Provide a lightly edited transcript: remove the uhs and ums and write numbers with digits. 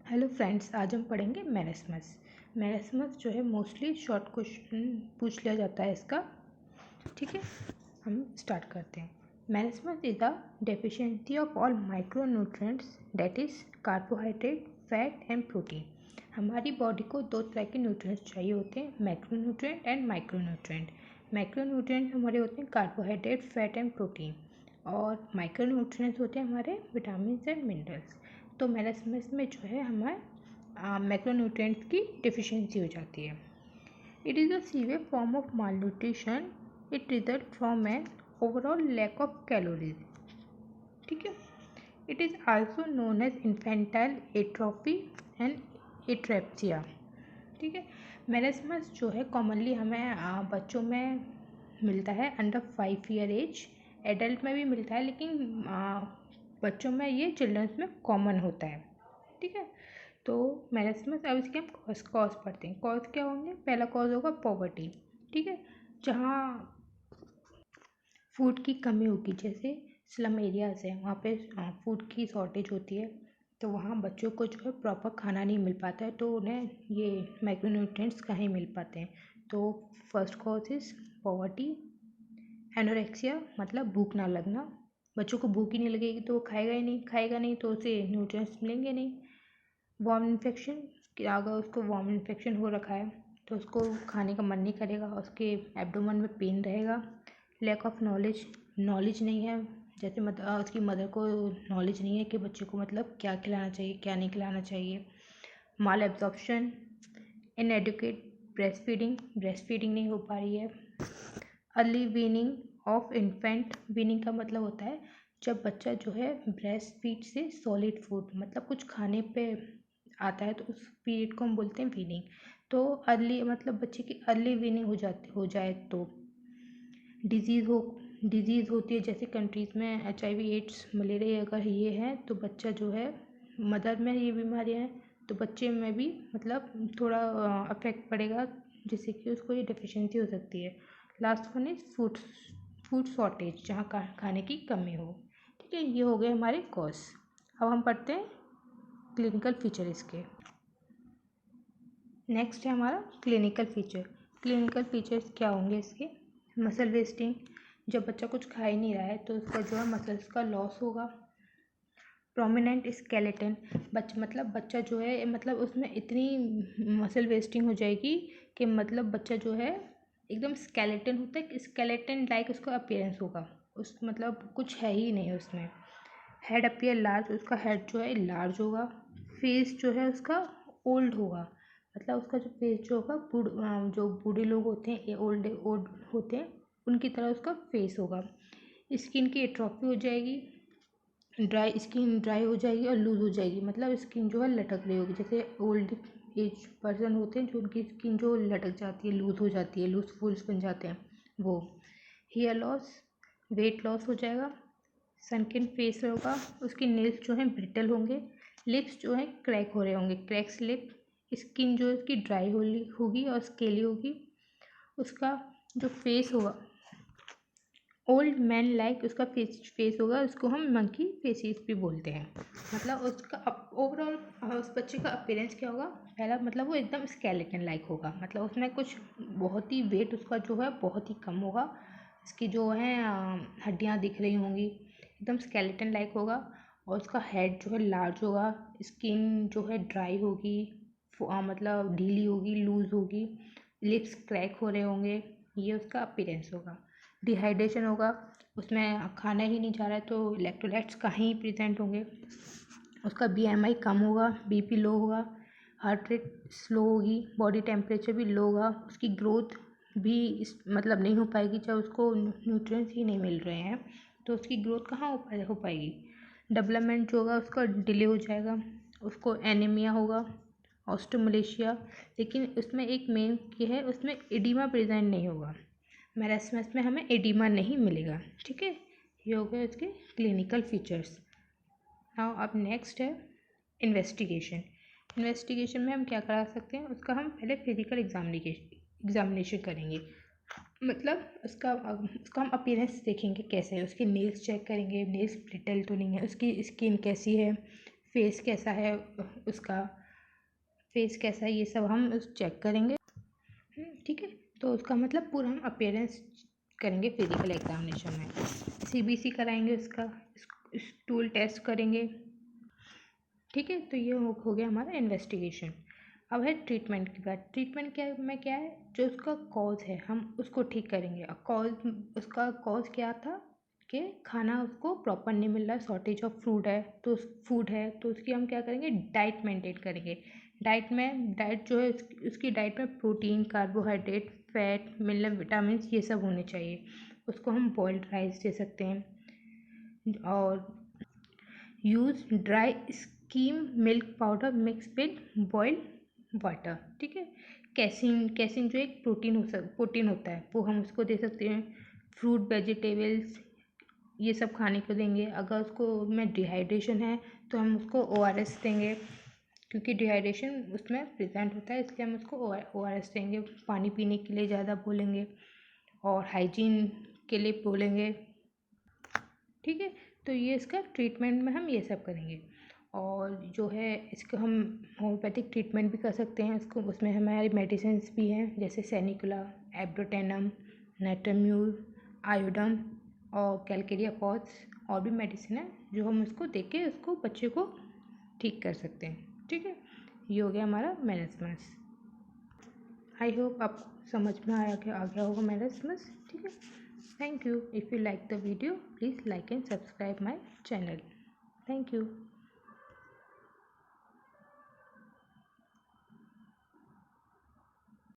Hello friends, आज हम पढ़ेंगे मेरेस्मस। मेरेस्मस जो है मोस्टली शॉर्ट क्वेश्चन पूछ लिया जाता है इसका। ठीक है, हम स्टार्ट करते हैं। Marasmus is the deficiency of all micronutrients that is carbohydrate, fat and protein. हमारी बॉडी को दो तरह के न्यूट्रिएंट्स चाहिए होते हैं, मैक्रोन्यूट्रिएंट एंड माइक्रोन्यूट्रिएंट। मैक्रोन्यूट्रिएंट हमारे होते हैं कार्बोहाइड्रेट, फैट एंड प्रोटीन, और माइक्रोन्यूट्रिएंट्स होते हैं हमारे विटामिन एंड मिनरल्स। तो मेरेस्मस में जो है हमारे मैक्रोन्यूट्रिएंट्स की डिफिशिएंसी हो जाती है। It is a severe form of malnutrition. It result from an overall lack of calories. ठीक है, it is also known as infantile atrophy and athrepsia. ठीक है, मेरेस्मस जो है कॉमनली हमें बच्चों में मिलता है अंडर 5 ईयर एज। एडल्ट में भी मिलता है, लेकिन बच्चों में ये चिल्ड्रंस में कॉमन होता है। ठीक है, तो मेरेस्मस, अब इसके हम कॉज पढ़ते हैं। कॉज क्या होंगे? पहला कॉज होगा पॉवर्टी। ठीक है, जहाँ फूड की कमी होगी, जैसे स्लम एरियाज है, वहाँ पे फूड की शॉर्टेज होती है, तो वहाँ बच्चों को जो है प्रॉपर खाना नहीं मिल पाता है, तो उन्हें ये माइक्रोन्यूट्रिएंट्स कहीं मिल पाते हैं। तो first cause is poverty. Anorexia मतलब भूख ना लगना। बच्चों को भूख ही नहीं लगेगी तो वो खाएगा नहीं तो उसे न्यूट्रिएंट्स मिलेंगे नहीं। वार्म इन्फेक्शन, कि अगर उसको वार्म इन्फेक्शन हो रखा है तो उसको खाने का मन नहीं करेगा, उसके एब्डोमेन में पेन रहेगा। लैक ऑफ नॉलेज नहीं है, जैसे उसकी मदर को नॉलेज नहीं है कि बच्चे को मतलब क्या खिलाना चाहिए, क्या नहीं खिलाना चाहिए। माल एब्जॉर्प्शन, इनएडुकेट ब्रेस्ट फीडिंग नहीं हो पा रही है। Early weaning of infant. Weaning का मतलब होता है जब बच्चा जो है ब्रेस्ट फीड से सॉलिड फूड मतलब कुछ खाने पे आता है, तो उस पीरियड को हम बोलते हैं वीनिंग। तो अर्ली मतलब बच्चे की अर्ली वीनिंग हो जाए तो डिजीज़ होती है, जैसे कंट्रीज़ में HIV, एड्स, मलेरिया अगर ये है तो बच्चा जो है, मदर में ये बीमारियाँ हैं तो बच्चे में भी मतलब थोड़ा अफेक्ट पड़ेगा, जिससे कि उसको ये डेफिशिएंसी हो सकती है। Last one is food shortage, जहाँ खाने की कमी हो। ठीक है, ये हो गए हमारे कॉज। अब हम पढ़ते हैं क्लिनिकल फीचर इसके। नेक्स्ट है हमारा क्लिनिकल फीचर्स क्या होंगे इसके? मसल वेस्टिंग, जब बच्चा कुछ खा ही नहीं रहा है तो उसका जो है मसल्स का लॉस होगा। प्रोमिनेंट स्केलेटन, बच्चा जो है मतलब उसमें इतनी मसल वेस्टिंग हो जाएगी कि मतलब बच्चा जो है एकदम स्केलेटन होता है, स्केलेटन लाइक उसका अपीयरेंस होगा, उस मतलब कुछ है ही नहीं उसमें। हेड अपीयर लार्ज, उसका हेड जो है लार्ज होगा। फेस जो है उसका ओल्ड होगा, मतलब उसका जो फेस जो होगा, जो बूढ़े लोग होते हैं, ओल्ड होते हैं, उनकी तरह उसका फेस होगा। स्किन की एट्रोफी हो जाएगी, स्किन ड्राई हो जाएगी और लूज हो जाएगी, मतलब स्किन जो है लटक रही होगी, जैसे ओल्ड एज पर्सन होते हैं जो उनकी स्किन जो लटक जाती है, लूज हो जाती है, लूज फूल्स बन जाते हैं वो। हेयर लॉस, वेट लॉस हो जाएगा। सनकिन फेस होगा, उसके नेल्स जो हैं ब्रिटल होंगे। लिप्स जो हैं क्रैक हो रहे होंगे, क्रैक्स लिप। स्किन जो उसकी ड्राई होगी और स्केली होगी। उसका जो फेस होगा ओल्ड मैन लाइक, उसका फेस होगा, उसको हम मंकी फेसेस भी बोलते हैं। मतलब उसका ओवरऑल उस बच्चे का अपीयरेंस क्या होगा? पहला मतलब वो एकदम स्केलेटन लाइक होगा, मतलब उसमें कुछ बहुत ही वेट उसका जो है बहुत ही कम होगा, इसकी जो है हड्डियाँ दिख रही होंगी, एकदम स्केलेटन लाइक होगा। और उसका हेड जो है लार्ज होगा, स्किन जो है ड्राई होगी, मतलब ढीली होगी, लूज होगी, लिप्स क्रैक हो रहे होंगे, ये उसका अपीयरेंस होगा। डिहाइड्रेशन होगा, उसमें खाना ही नहीं जा रहा है तो इलेक्ट्रोलाइट्स कहीं प्रेजेंट होंगे। उसका BMI कम होगा, BP लो होगा, हार्ट रेट स्लो होगी, बॉडी टेम्परेचर भी लो होगा, उसकी ग्रोथ भी मतलब नहीं हो पाएगी जब उसको न्यूट्रिएंट्स ही नहीं मिल रहे हैं, तो उसकी ग्रोथ कहाँ हो पाएगी। डेवलपमेंट जो होगा उसका डिले हो जाएगा, उसको एनीमिया होगा, ऑस्टियोमलेशिया, लेकिन उसमें एक मेन ये है, उसमें एडिमा प्रेजेंट नहीं होगा। मेरेस्मस में हमें एडिमा नहीं मिलेगा। ठीक है, ये हो गए इसके क्लिनिकल फीचर्स। नाउ अब नेक्स्ट है इन्वेस्टिगेशन में हम क्या करा सकते हैं? उसका हम पहले फिजिकल एग्जामिनेशन करेंगे, मतलब उसका हम अपीयरेंस देखेंगे कैसे है, उसके नेल्स चेक करेंगे, नेल्स ब्रिटल तो नहीं है, उसकी स्किन कैसी है, फेस कैसा है उसका, फेस कैसा है, ये सब हम उस चेक करेंगे। ठीक है, तो उसका मतलब पूरा हम अपीयरेंस करेंगे फिजिकल एग्जामिनेशन में। CBC कराएंगे, उसका स्टूल टेस्ट करेंगे। ठीक है, तो ये हो गया हमारा इन्वेस्टिगेशन। अब है ट्रीटमेंट की बात। ट्रीटमेंट क्या है, जो उसका कॉज है हम उसको ठीक करेंगे। उसका कॉज क्या था कि खाना उसको प्रॉपर नहीं मिल रहा है, शॉर्टेज ऑफ फूड है, तो उसकी हम क्या करेंगे, डाइट मेंटेन करेंगे। डाइट जो है उसकी डाइट में protein, carbohydrate, fat, mineral, vitamin, ये सब होने चाहिए। उसको हम बॉइल्ड राइस दे सकते हैं। और use dry scheme milk powder mix with boiled water. ठीक है, कैसिन जो एक प्रोटीन होता है, वो हम उसको दे सकते हैं। फ्रूट, वेजिटेबल्स, ये सब खाने को देंगे। अगर उसको में डिहाइड्रेशन है तो हम उसको ORS देंगे, क्योंकि डिहाइड्रेशन उसमें प्रेजेंट होता है, इसलिए हम उसको ORS देंगे। पानी पीने के लिए ज़्यादा बोलेंगे और हाइजीन के लिए बोलेंगे। ठीक है, तो ये इसका ट्रीटमेंट में हम ये सब करेंगे। और जो है इसका हम होम्योपैथिक ट्रीटमेंट भी कर सकते हैं। इसको उसमें हमारी मेडिसिन्स भी हैं, जैसे सैनिकुला, एब्रोटेनम, नेटरम्यूल, आयोडम और कैलकेरिया फॉस, और भी मेडिसिन है जो हम उसको दे के उसको बच्चे को ठीक कर सकते हैं। ठीक है, ये हो गया हमारा मेरेस्मस। आई होप आपको समझ में आ गया होगा मेरेस्मस। ठीक है, thank you. If you like the video, please like and subscribe my channel. Thank you.